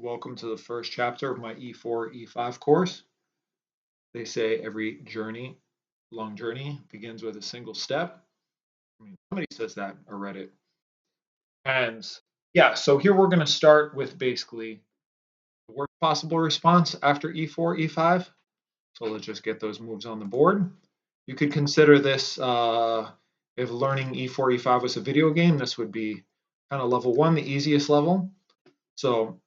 Welcome to the first chapter of my E4, E5 course. They say every long journey, begins with a single step. I mean, somebody says that or read it. And yeah, so here we're going to start with basically the worst possible response after E4, E5. So let's just get those moves on the board. You could consider this, if learning E4, E5 was a video game, this would be kind of level 1, the easiest level. So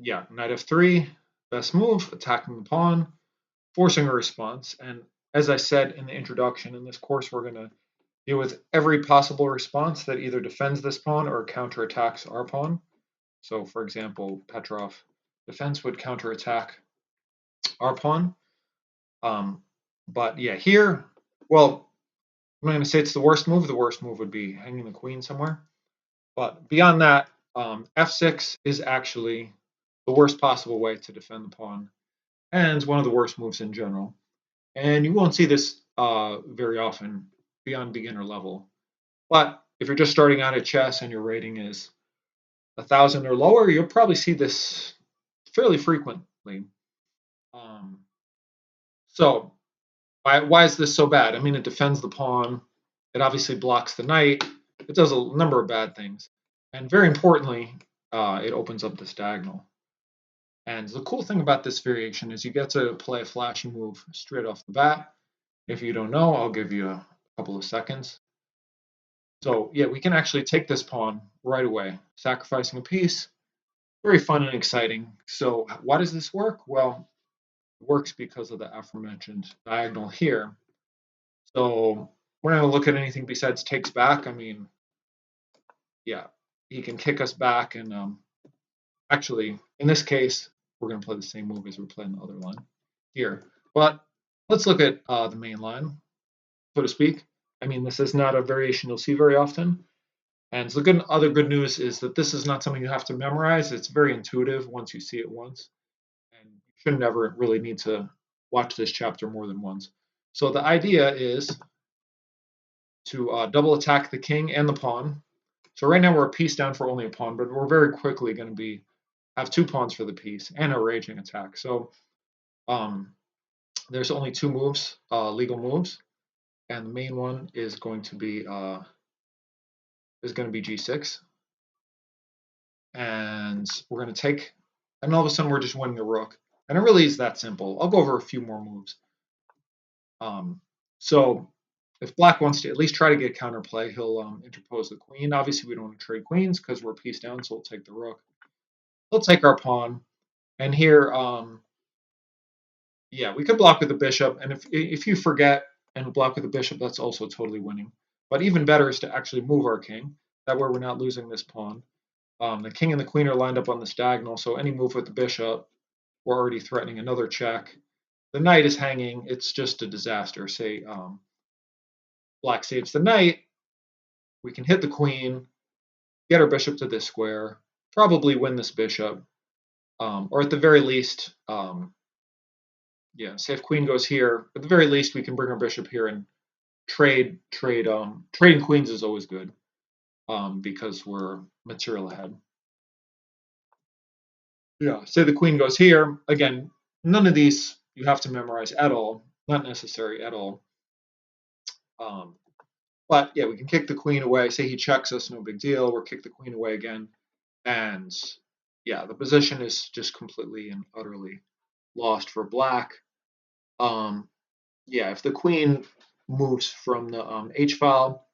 yeah, knight f3, best move, attacking the pawn, forcing a response. And as I said in the introduction, in this course, we're going to deal with every possible response that either defends this pawn or counterattacks our pawn. So, for example, Petrov defense would counterattack our pawn. But yeah, here, well, I'm not going to say it's the worst move. The worst move would be hanging the queen somewhere. But beyond that, f6 is actually the worst possible way to defend the pawn and one of the worst moves in general. And you won't see this very often beyond beginner level. But if you're just starting out at chess and your rating is 1,000 or lower, you'll probably see this fairly frequently. Um, so why is this so bad? I mean, it defends the pawn. It obviously blocks the knight. It does a number of bad things. And very importantly, it opens up this diagonal. And the cool thing about this variation is you get to play a flashy move straight off the bat. If you don't know, I'll give you a couple of seconds. So yeah, we can actually take this pawn right away, sacrificing a piece. Very fun and exciting. So why does this work? Well, it works because of the aforementioned diagonal here. So we're not going to look at anything besides takes back. I mean, yeah, he can kick us back. And actually, in this case, we're going to play the same move as we're playing the other line here. But let's look at the main line, so to speak. I mean, this is not a variation you'll see very often. And so other good news is that this is not something you have to memorize. It's very intuitive once you see it once. And you should never really need to watch this chapter more than once. So the idea is to double attack the king and the pawn. So right now we're a piece down for only a pawn, but we're very quickly going to have 2 pawns for the piece and a raging attack. So there's only 2 moves, legal moves, and the main one is going to be g6. And we're going to take, and all of a sudden we're just winning the rook. And it really is that simple. I'll go over a few more moves. So if black wants to at least try to get counterplay, he'll interpose the queen. Obviously, we don't want to trade queens because we're piece down, so we'll take the rook. He'll take our pawn. And here, yeah, we could block with the bishop. And if you forget and block with the bishop, that's also totally winning. But even better is to actually move our king. That way we're not losing this pawn. The king and the queen are lined up on this diagonal, so any move with the bishop, we're already threatening another check. The knight is hanging. It's just a disaster. Say black saves the knight. We can hit the queen, get our bishop to this square, probably win this bishop, or at the very least, yeah, say if queen goes here, at the very least we can bring our bishop here and trade. Trading queens is always good because we're material ahead. Yeah, say the queen goes here. Again, none of these you have to memorize at all. Not necessary at all. But yeah, we can kick the queen away. Say he checks us, no big deal. We'll kick the queen away again. And yeah, the position is just completely and utterly lost for black. Yeah, if the queen moves from the H file,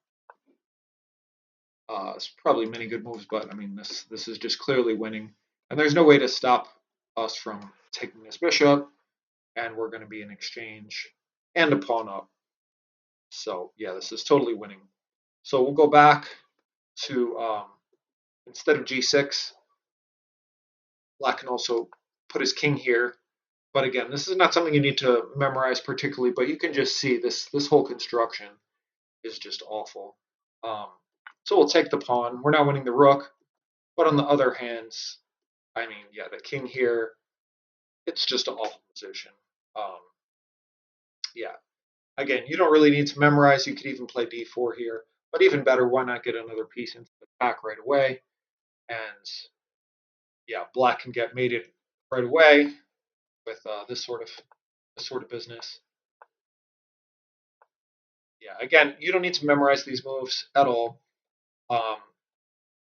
it's probably many good moves, but I mean, this is just clearly winning. And there's no way to stop us from taking this bishop. And we're going to be in exchange and a pawn up. So yeah, this is totally winning. So we'll go back to, instead of g6, black can also put his king here. But again, this is not something you need to memorize particularly, but you can just see this whole construction is just awful. So we'll take the pawn. We're not winning the rook. But on the other hand, I mean, yeah, the king here, it's just an awful position. Yeah. Again, you don't really need to memorize. You could even play d4 here. But even better, why not get another piece into the attack right away? And yeah, black can get mated right away with this sort of business. Yeah, again, you don't need to memorize these moves at all, um,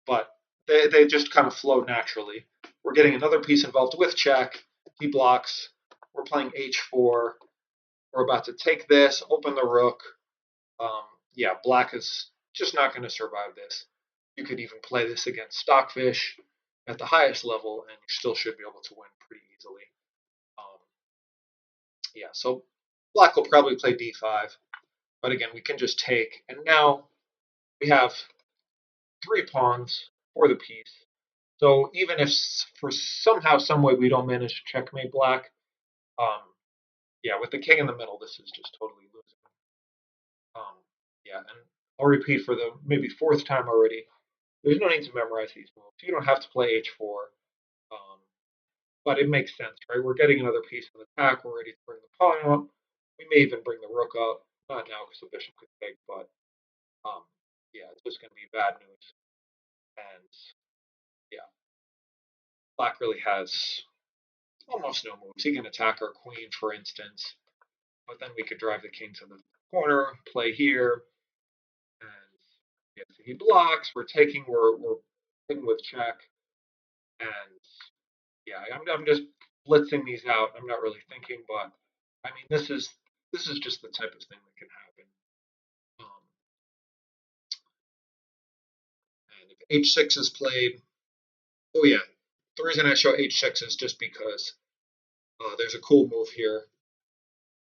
but they just kind of flow naturally. We're getting another piece involved with check. He blocks. We're playing h4. We're about to take this, open the rook. Um, yeah, black is just not going to survive this. You could even play this against Stockfish at the highest level, and you still should be able to win pretty easily. Um, yeah, so black will probably play d5, but again, we can just take, and now we have 3 pawns for the piece. So even if for somehow, some way we don't manage to checkmate black, um, yeah, with the king in the middle, this is just totally losing. Yeah, and I'll repeat for the maybe fourth time already. There's no need to memorize these moves. You don't have to play h4, um, but it makes sense, right? We're getting another piece of the attack. We're ready to bring the pawn up. We may even bring the rook up. Not now because the bishop could take, but um, yeah, it's just going to be bad news. And yeah, black really has almost no moves. He can attack our queen, for instance, but then we could drive the king to the corner, play here, and yeah, so he blocks. We're taking. We're taking with check, and yeah, I'm just blitzing these out. I'm not really thinking, but I mean, this is just the type of thing that can happen. Um, and if h6 is played, oh yeah, the reason I show h6 is just because there's a cool move here,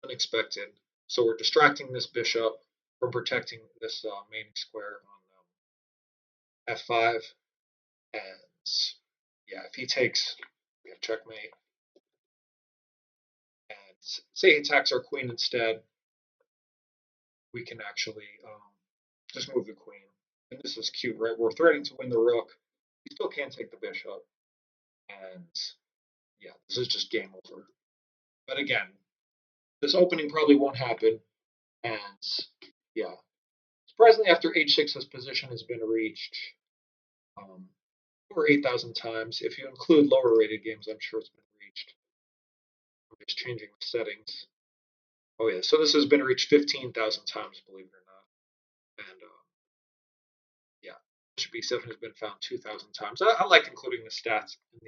unexpected. So we're distracting this bishop from protecting this main square on f5, and yeah, if he takes, we have checkmate. And say he attacks our queen instead, we can actually just move the queen. And this is cute, right? We're threatening to win the rook. We still can't take the bishop. And yeah, this is just game over. But again, this opening probably won't happen. And yeah, surprisingly, after h6's position has been reached um, over 8,000 times. If you include lower rated games, I'm sure it's been reached. I'm just changing the settings. Oh yeah, so this has been reached 15,000 times, believe it or not. And yeah, bishop b7 has been found 2,000 times. I like including the stats in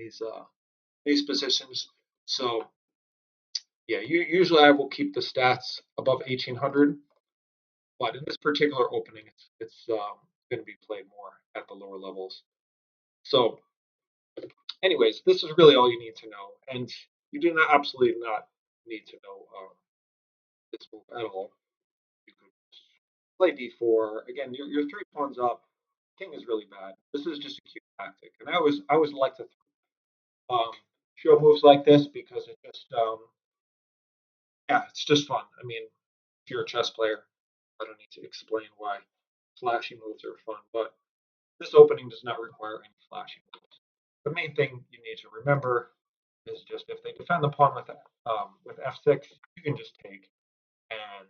these positions. So yeah, usually I will keep the stats above 1,800, but in this particular opening, it's going to be played more at the lower levels. So, anyways, this is really all you need to know, and you do not absolutely not need to know this move at all. You could play d4 again. Your 3 pawns up. King is really bad. This is just a cute tactic, and I always like to um, show moves like this because it just yeah, it's just fun. I mean, if you're a chess player, I don't need to explain why flashy moves are fun, but this opening does not require any flashy moves. The main thing you need to remember is just if they defend the pawn with f6, you can just take, and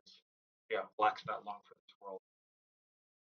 yeah, black's not long for this world.